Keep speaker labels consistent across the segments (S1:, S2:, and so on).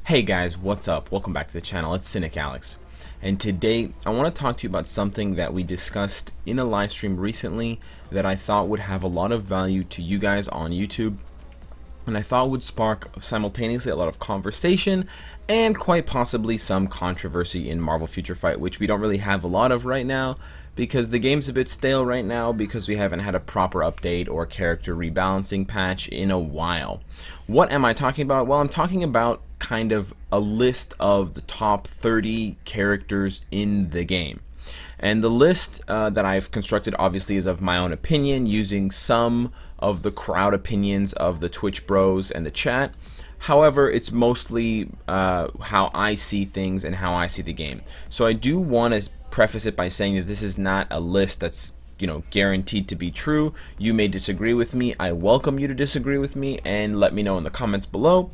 S1: Hey guys, what's up? Welcome back to the channel. It's Cynicalex. And today I want to talk to you about something that we discussed in a live stream recently that I thought would have a lot of value to you guys on YouTube. And I thought would spark simultaneously a lot of conversation and quite possibly some controversy in Marvel Future Fight, which we don't really have a lot of right now because the game's a bit stale right now because we haven't had a proper update or character rebalancing patch in a while. What am I talking about? Well, I'm talking about kind of a list of the top 30 characters in the game. And the list that I've constructed obviously is of my own opinion, using some of the crowd opinions of the Twitch bros and the chat. However, it's mostly how I see things and how I see the game. So I do want to preface it by saying that this is not a list that's guaranteed to be true. You may disagree with me. I welcome you to disagree with me and let me know in the comments below.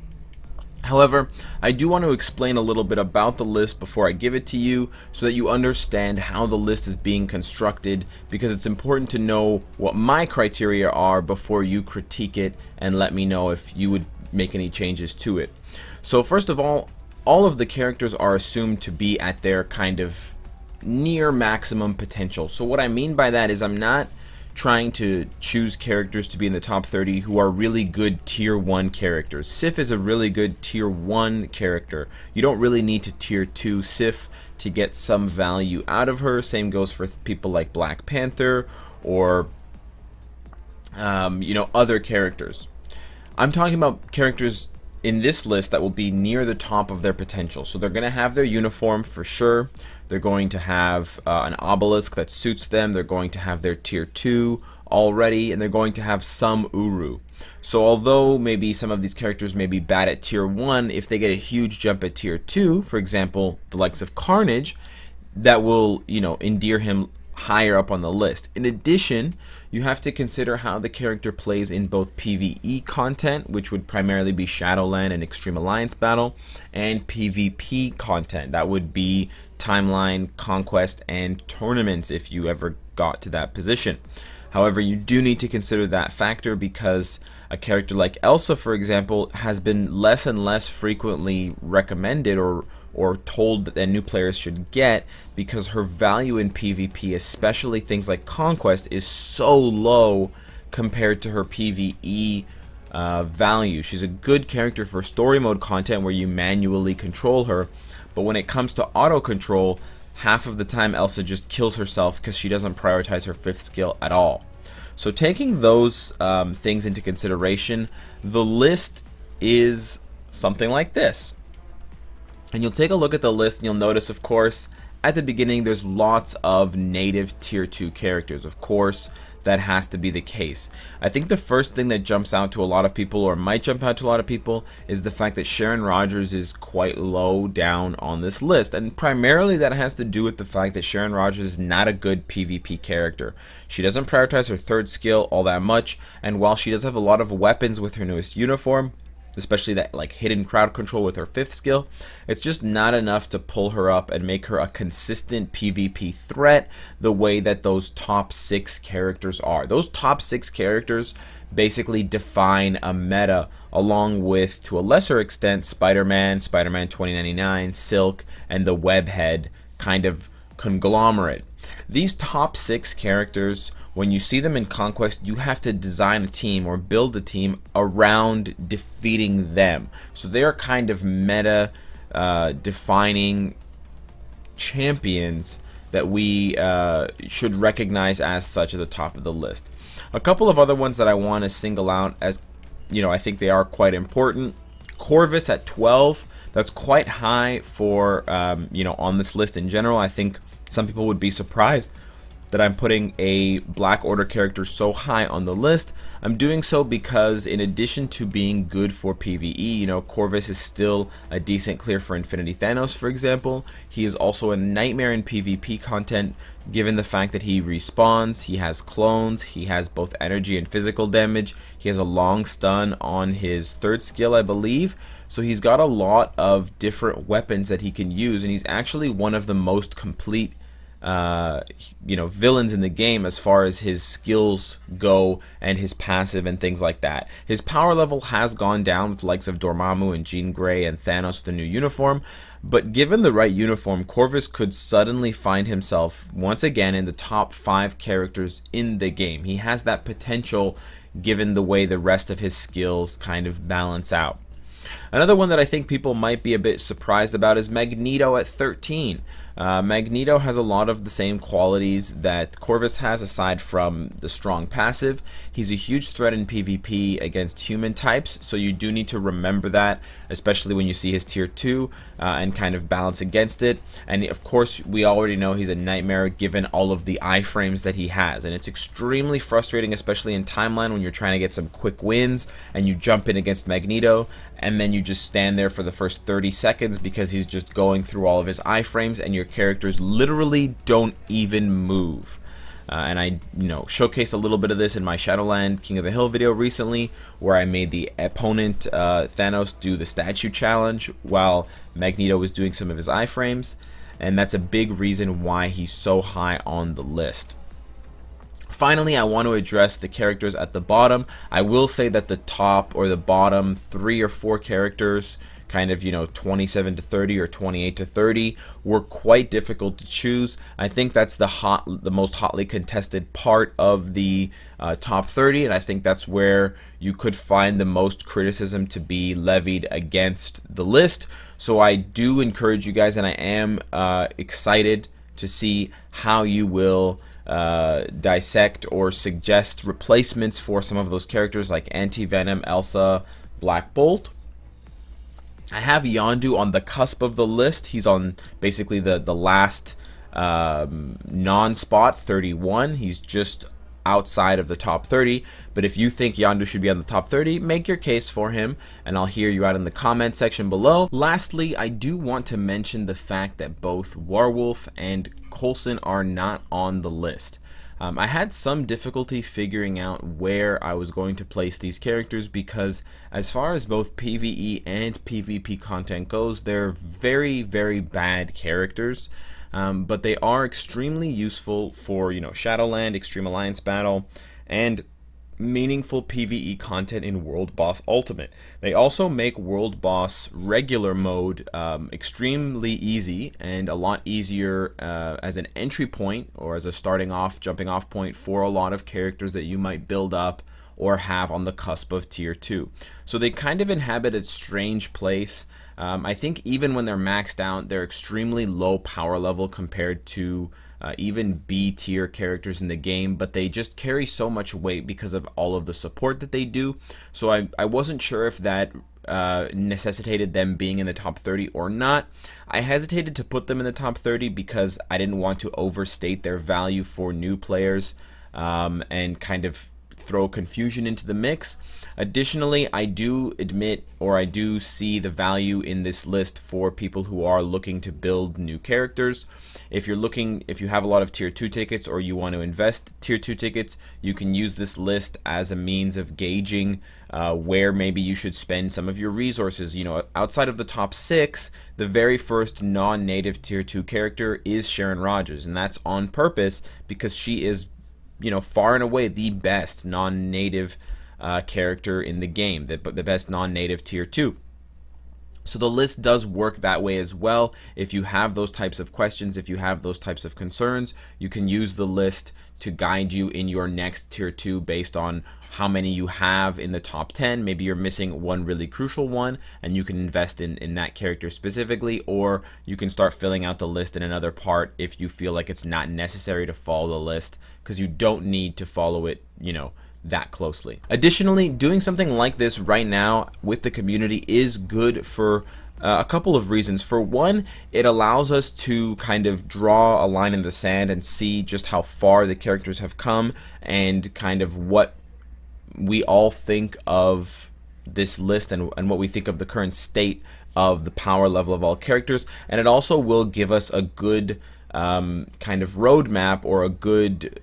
S1: However, I do want to explain a little bit about the list before I give it to you so that you understand how the list is being constructed, because it's important to know what my criteria are before you critique it and let me know if you would make any changes to it. So first of all of the characters are assumed to be at their kind of near maximum potential. So what I mean by that is I'm not trying to choose characters to be in the top 30 who are really good tier 1 characters. Sif is a really good tier 1 character. You don't really need to tier 2 Sif to get some value out of her. Same goes for people like Black Panther or other characters. I'm talking about characters in this list that will be near the top of their potential. So they're going to have their uniform for sure. They're going to have an obelisk that suits them. They're going to have their tier 2 already, and they're going to have some Uru. So although maybe some of these characters may be bad at tier 1, if they get a huge jump at tier 2, for example, the likes of Carnage, that will, endear him higher up on the list. In addition, you have to consider how the character plays in both PvE content, which would primarily be Shadowland and Extreme Alliance Battle, and PvP content, that would be Timeline, Conquest, and Tournaments if you ever got to that position. However, you do need to consider that factor because a character like Elsa, for example, has been less and less frequently recommended or told that new players should get because her value in PvP, especially things like Conquest, is so low compared to her PvE value. She's a good character for story mode content where you manually control her, but when it comes to auto control, half of the time Elsa just kills herself because she doesn't prioritize her 5th skill at all. So taking those things into consideration, the list is something like this. And you'll take a look at the list and you'll notice, of course, at the beginning there's lots of native tier 2 characters. Of course, that has to be the case. I think the first thing that jumps out to a lot of people, or might jump out to a lot of people, is the fact that Sharon Rogers is quite low down on this list. And primarily that has to do with the fact that Sharon Rogers is not a good PvP character. She doesn't prioritize her 3rd skill all that much, and while she does have a lot of weapons with her newest uniform, especially that like hidden crowd control with her 5th skill, it's just not enough to pull her up and make her a consistent PvP threat the way that those top 6 characters are. Those top 6 characters basically define a meta, along with, to a lesser extent, Spider-Man, Spider-Man 2099, Silk, and the Webhead kind of conglomerate. These top 6 characters, when you see them in Conquest, you have to design a team or build a team around defeating them. So they are kind of meta defining champions that we should recognize as such at the top of the list. A couple of other ones that I want to single out as, I think they are quite important. Corvus at 12, that's quite high for, on this list in general. I think some people would be surprised that I'm putting a Black Order character so high on the list. I'm doing so because in addition to being good for PvE, Corvus is still a decent clear for Infinity Thanos, for example. He is also a nightmare in PvP content, given the fact that he respawns, he has clones, he has both energy and physical damage, he has a long stun on his 3rd skill, I believe. So he's got a lot of different weapons that he can use, and he's actually one of the most complete villains in the game as far as his skills go and his passive and things like that. His power level has gone down with the likes of Dormammu and Jean Grey and Thanos with the new uniform, but given the right uniform, Corvus could suddenly find himself once again in the top 5 characters in the game. He has that potential given the way the rest of his skills kind of balance out. Another one that I think people might be a bit surprised about is Magneto at 13. Magneto has a lot of the same qualities that Corvus has aside from the strong passive. He's a huge threat in PvP against human types, so you do need to remember that, especially when you see his tier 2 and kind of balance against it. And of course, we already know he's a nightmare given all of the iframes that he has, and it's extremely frustrating, especially in timeline when you're trying to get some quick wins and you jump in against Magneto and then you just stand there for the first 30 seconds because he's just going through all of his iframes and your characters literally don't even move. And I showcased a little bit of this in my Shadowland King of the Hill video recently, where I made the opponent Thanos do the statue challenge while Magneto was doing some of his iframes, and that's a big reason why he's so high on the list. Finally, I want to address the characters at the bottom. I will say that the top or the bottom 3 or 4 characters, kind of 27 to 30 or 28 to 30, were quite difficult to choose. I think that's the most hotly contested part of the top 30, and I think that's where you could find the most criticism to be levied against the list. So I do encourage you guys, and I am excited to see how you will dissect or suggest replacements for some of those characters like Anti-Venom, Elsa, Black Bolt. I have Yondu on the cusp of the list. He's on basically the last non-spot, 31. He's just outside of the top 30, but if you think Yondu should be on the top 30, make your case for him, and I'll hear you out in the comment section below. Lastly, I do want to mention the fact that both Warwolf and Coulson are not on the list. I had some difficulty figuring out where I was going to place these characters because as far as both PvE and PvP content goes, they're very, very bad characters. But they are extremely useful for, Shadowland, Extreme Alliance Battle, and meaningful PvE content in World Boss Ultimate. They also make World Boss regular mode extremely easy and a lot easier as an entry point or as a jumping off point for a lot of characters that you might build up or have on the cusp of tier 2. So they kind of inhabit a strange place. I think even when they're maxed out, they're extremely low power level compared to even B tier characters in the game, but they just carry so much weight because of all of the support that they do. So I wasn't sure if that necessitated them being in the top 30 or not. I hesitated to put them in the top 30 because I didn't want to overstate their value for new players and kind of throw confusion into the mix. Additionally, I do admit, or I do see the value in this list for people who are looking to build new characters. If you have a lot of tier 2 tickets or you want to invest tier 2 tickets, you can use this list as a means of gauging where maybe you should spend some of your resources. Outside of the top 6, the very first non-native tier 2 character is Sharon Rogers, and that's on purpose because she is far and away the best non-native character in the game, the best non-native tier 2. So the list does work that way as well. If you have those types of questions, if you have those types of concerns, you can use the list to guide you in your next tier 2 based on how many you have in the top 10. Maybe you're missing one really crucial one and you can invest in that character specifically, or you can start filling out the list in another part if you feel like it's not necessary to follow the list, because you don't need to follow it, that closely. Additionally, doing something like this right now with the community is good for a couple of reasons. For one, it allows us to kind of draw a line in the sand and see just how far the characters have come and kind of what we all think of this list and what we think of the current state of the power level of all characters. And it also will give us a good kind of roadmap or a good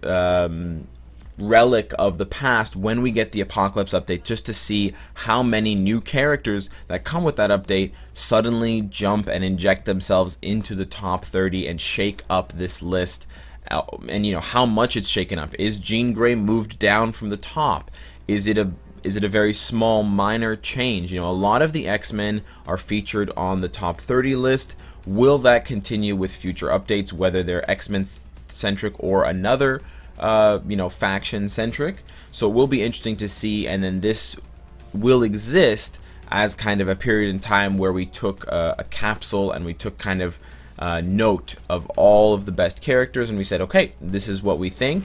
S1: relic of the past when we get the Apocalypse update, just to see how many new characters that come with that update suddenly jump and inject themselves into the top 30 and shake up this list. And you know how much it's shaken up. Is Jean Grey moved down from the top? Is it a very small minor change? You know, a lot of the X-Men are featured on the top 30 list. Will that continue with future updates, whether they're X-Men centric or another you know, faction centric? So it will be interesting to see. And then this will exist as kind of a period in time where we took a capsule and we took kind of note of all of the best characters, and we said, okay, this is what we think.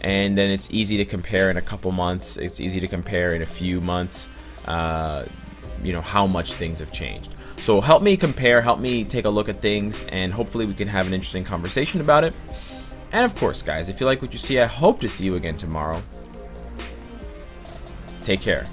S1: And then it's easy to compare in a couple months, it's easy to compare in a few months, you know, how much things have changed. So help me compare, help me take a look at things, and hopefully we can have an interesting conversation about it. And of course, guys, if you like what you see, I hope to see you again tomorrow. Take care.